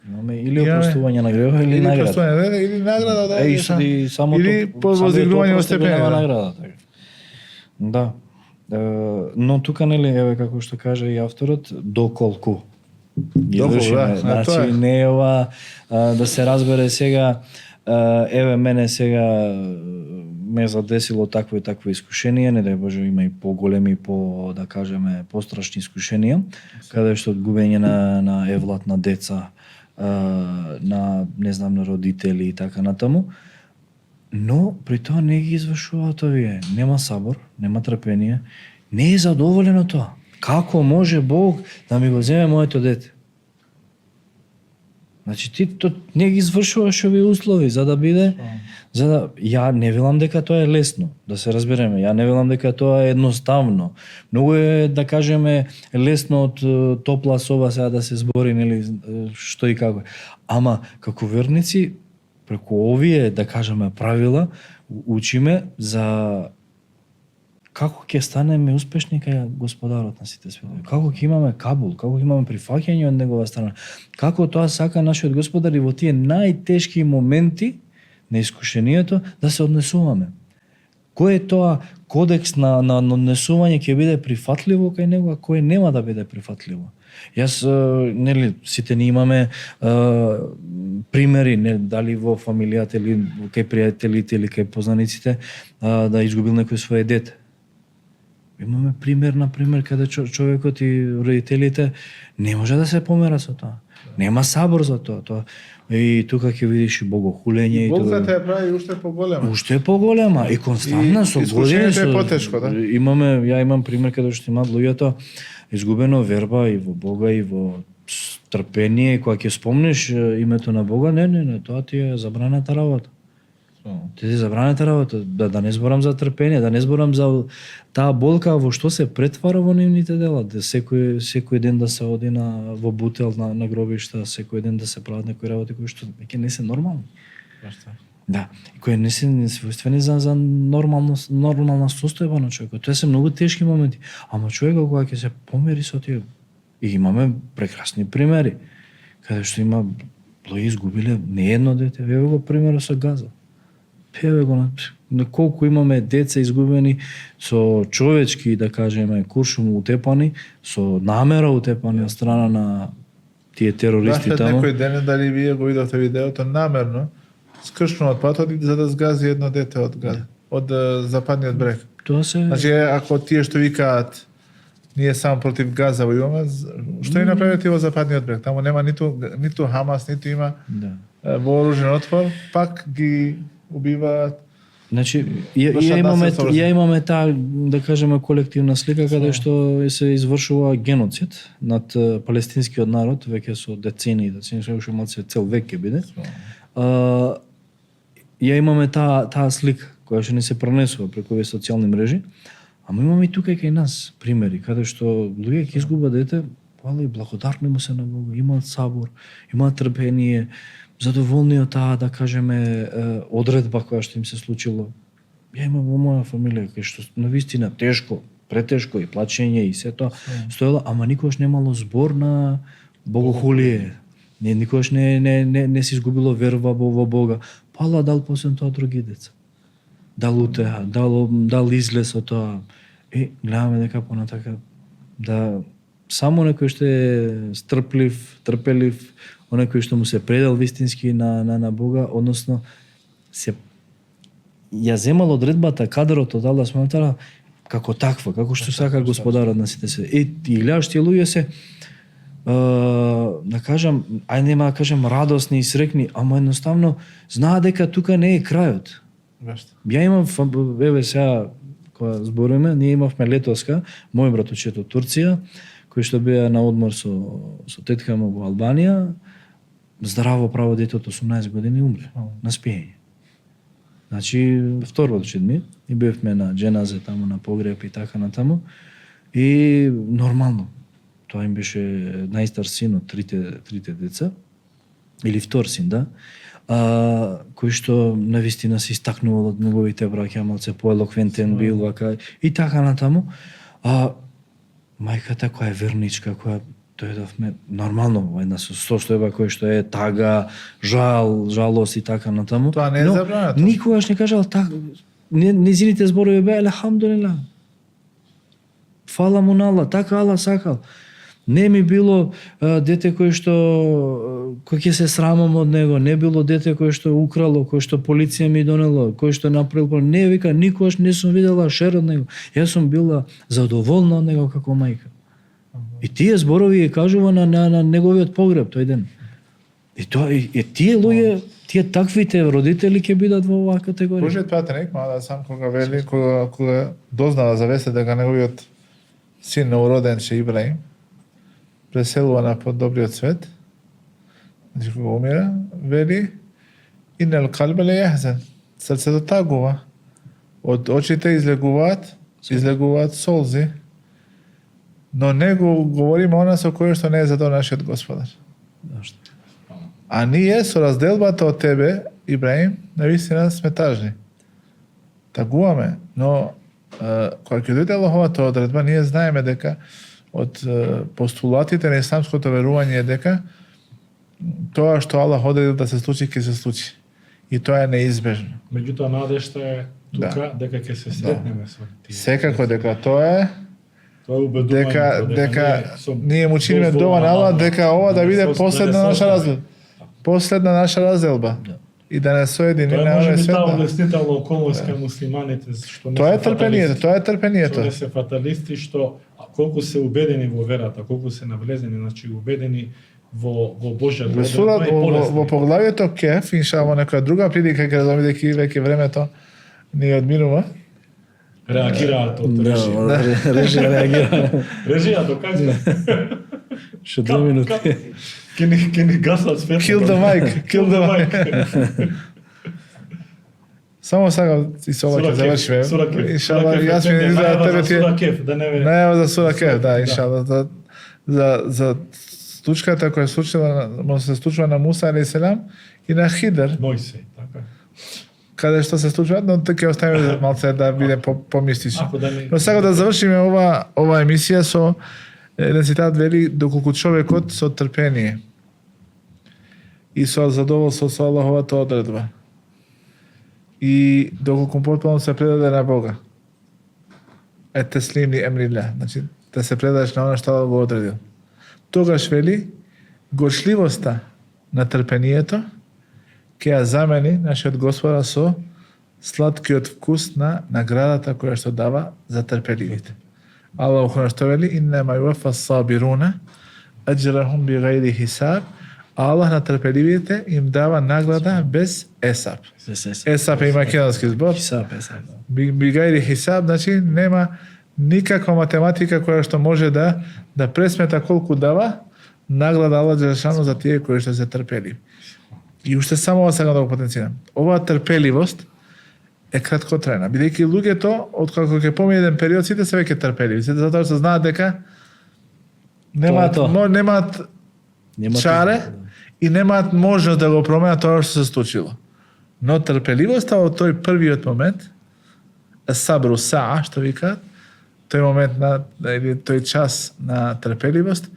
или опростување на гревот или награда. Или награда, да. И самото или воздигнување во степенот. Да. Но тука нели еве како што каже и авторот, доколку ги вршиме, значи не е ова да се разбере сега еве мене сега ме задесило такво и такво искушение, не дај Боже има и поголеми, да кажеме пострашни искушенија, каде што губење на евлат на деца, на не знам на родители и така натаму, но при тоа не ги извршуваат овие, нема сабор, нема трпение, не е задоволено тоа. Како може Бог да ми го земе моето дете? Значи ти не ги извршуваш овие услови за да биде, ја не велам дека тоа е лесно, да се разбереме. Ја не велам дека тоа е едноставно. Многу е да кажеме лесно од топла соба сега да се збори нели што и како. Ама како верници преку овие да кажеме правила учиме за како ќе станеме успешни кај Господарот на сите светови, како ќе имаме кабул, како ќе имаме прифаќање од негова страна, како тоа сака нашиот Господар и во тие најтешки моменти на искушението да се однесуваме. Кој е тоа кодекс на однесување ќе биде прифатливо кај него, а кој нема да биде прифатливо? Јас нели сите ни имаме примери, не дали во фамилијата или кај пријателите или кај познаниците да изгубил некој свое дете. Имаме пример, на пример, каде човекот и родителите не може да се помера со тоа. Нема сабор за тоа. И тука ќе видиш и богохулење и Бог тоа. за те прави уште поголема. Уште поголема и константна со години. Искушението е потешко, да? Ја имам пример каде што имаат луѓето изгубено верба и во Бога и во трпение, кога ќе спомниш името на Бога, не, тоа ти е забраната работа. Ти е забраната работа, да не зборам за трпение, да не зборам за таа болка во што се претвара во нивните дела, да секој ден да се оди во бутел на гробишта, секој ден да се прават некои работи кои што веќе не се нормални. Да, и кои не се несвојствени за нормална состојба на човекот. Тоа се многу тешки моменти. Ама човекот кога ќе се помери со тие, и имаме прекрасни примери, каде што има луѓе изгубиле не едно дете. Еве го примерот со Газа. Еве го на колку имаме деца изгубени со човечки, да кажеме, куршум утепани, со намера утепани од страна на тие терористи таму. Некој ден дали вие го видовте видеото намерно скршно од патот за да сгази едно дете од западниот брег. Тоа се Значи ако тие што викаат ние само против Газа војуваме, што и направите во западниот брег? Таму нема ниту Хамас, ниту има вооружен отпор, пак ги убиваат. Значи, ја имаме таа, да кажеме, колективна слика каде што се извршува геноцид над палестинскиот народ, веќе со децени, уште малце цел век ќе биде. Ја имаме таа слика која што ни се пренесува преку овие социјални мрежи, ама имаме и тука кај нас примери каде што луѓе ќе изгубат дете, и благодарни му се на Бога, имаат сабор, имаат трпение, задоволни од таа, да кажеме, одредба која што им се случило. Ја имам во моја фамилија кај што навистина тешко, претешко и плачење и се тоа стоело, ама никогаш немало збор на богохулие. Никогаш не се изгубило верба во Бога. Пала дал после тоа други деца. Дал утеа, дал излез од тоа. И гледаме дека понатака да само некој што е трпелив, онекој што му се предал вистински на Бога, односно ја земал одредбата, кадрот од Аллах субхана како таква, како што сака Господарот на сите се. И гледаш тие луѓе се да кажам, нема да кажам радосни и срекни, ама едноставно знаат дека тука не е крајот. Ја имам, еве сега кога збориме, ние имавме летоска, мој братовчет од Турција, кој што беа на одмор со тетка му во Албанија, здраво право дете од 18 години умре на спиење. Значи, втор братовчет ми, и бевме на дженазе таму на погреб и така натаму, и нормално. Тоа им беше најстар син од трите деца, или втор син, да, кој што навистина се истакнувал од неговите браќа, малце поелоквентен бил, вака, и така натаму. Мајката која е верничка, која дојдовме нормално во една состојба која што е тага, жалост и така натаму. Тоа не е забрането. Никогаш не кажал така. Незините зборови беа елхамдулилlah. Фала му на Аллах, така Аллах сакал. Не ми било дете кој ќе се срамам од него, не било дете кој што украло, кој што полиција ми донело, кој што направил, не вика, никогаш не сум видела шер од него. Јас сум била задоволна од него како мајка. И тие зборови ја кажува на неговиот погреб тој ден. И тие луѓе, тие таквите родители ќе бидат во оваа категорија. Божиот пратеник, мада сам кога дознала за веста дека неговиот син новороден ше Ибраим преселува на подобриот свет, значи кога умира, вели инел калбе ле јахзен, срцето тагува, од очите излегуваат солзи, но не го говориме она со кој што не е задоволен нашиот Господар. А ние со разделбата од тебе, Ибраим, навистина сме тажни. Тагуваме, но кога ќе дојде Аллаховата одредба, ние знаеме дека од постулатите на исламското верување е дека тоа што Аллах одредил да се случи, ќе се случи. И тоа е неизбежно. Меѓутоа надежта е тука дека ќе се сретнеме со тие. Секако дека тоа е убедување дека ние му чиниме дова на Аллах дека ова да биде последна наша разделба. Последна наша разделба. и да не соедини Тоа на може овој би свет. таа Да. улеснителна околност кај муслиманите, што не Тоа е се трпението, фаталисти. тоа е трпението. Што не се фаталисти, што колку се убедени во верата, колку се навлезени, значи убедени во Божјата Во сура, одредба и во полесни. поглавието Кеф, иншалла, некоја друга прилика ќе разумеме дека веќе времето ни одминува. Реагираат од Да, режија. режија реагира. Режија докажа. Ше 2 минути. Ке ни гасат светло. Kill the mic, kill the mic. Само сакам и со ова ќе завршиме. Сура Кеф. Иншалла, јас ми изгледа тебе ти Сура Кеф, да не ве... најава за сура Кеф, да, иншалла. За случката која случила, може се случува на Муса алейхи селам и на Хидр, Мојсей, така. каде што се случува, но ќе оставиме малце да биде помистично. Ако да не... Но сакам да завршиме ова емисија со еден цитат вели доколку човекот со трпение и со задоволство со Аллаховата одредба и доколку потполно се предаде на Бога. Теслим ли емрилlah, значи да се предадеш на она што Аллах го одредил. Тогаш вели горчливоста на трпението ќе ја замени нашиот Господар со сладкиот вкус на наградата која што дава за трпеливите. Аллах која што вели иннама юваффа сабируна аџрахум бигајри хисаб. Аллах на трпеливите им дава награда без есаб. Есаб е македонски збор. Хисап. Бигајри хисаб, значи нема никаква математика која што може да пресмета колку дава награда Аллах Джелешану за тие кои што се трпеливи. И уште само ова сакам да го потенцирам. Оваа трпеливост е краткотрајна, бидејќи луѓето откако ќе помине еден период сите се веќе трпеливи, сите затоа што знаат дека немаат чаре и немаат можност да го променат тоа што се случило. Но трпеливоста во тој првиот момент, сабру саа, што викаат, тој момент или тој час на трпеливост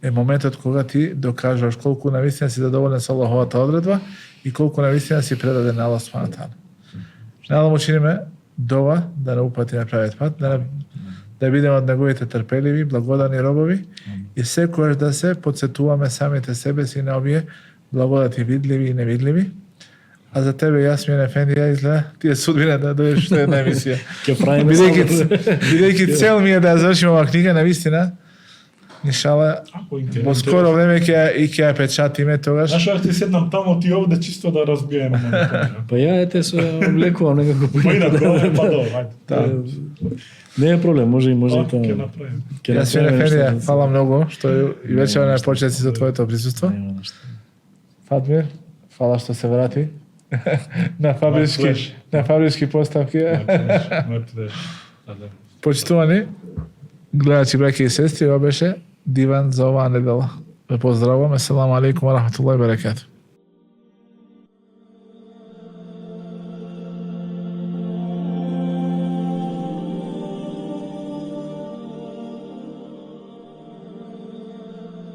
е моментот кога ти докажуваш колку навистина си задоволен со Аллаховата одредба и колку навистина си предаден на Аллах субхана таала. Надам учиниме дова да не упати на правиот пат, да бидеме од неговите трпеливи, благодарни робови и секојаш да се подсетуваме самите себе си на овие благодати видливи и невидливи. А за тебе, Јасмин Ефендија, изгледа ти е судбина да дојдеш што една емисија. Ќе правиме Бидејќи цел ми е да ја завршиме оваа книга, навистина, иншала, во скоро време ќе ја печатиме тогаш. Знаеш, ако ти седнам тамо ти овде чисто да разбиеме. Па ја ете се облекувам некако Па инако, па добро, ајде. Не е проблем, може и тоа. Ќе направиме. Јасмин Ефендија, фала многу што и вечерва на почетци за твоето присуство. Фатмир, фала што се врати. на фабрички поставки. Почитувани гледачи, браќи и сестри, ова беше Диван за оваа недела. Ве поздравувам. Аселаму алейкум ва рахметуллахи ва баракатух.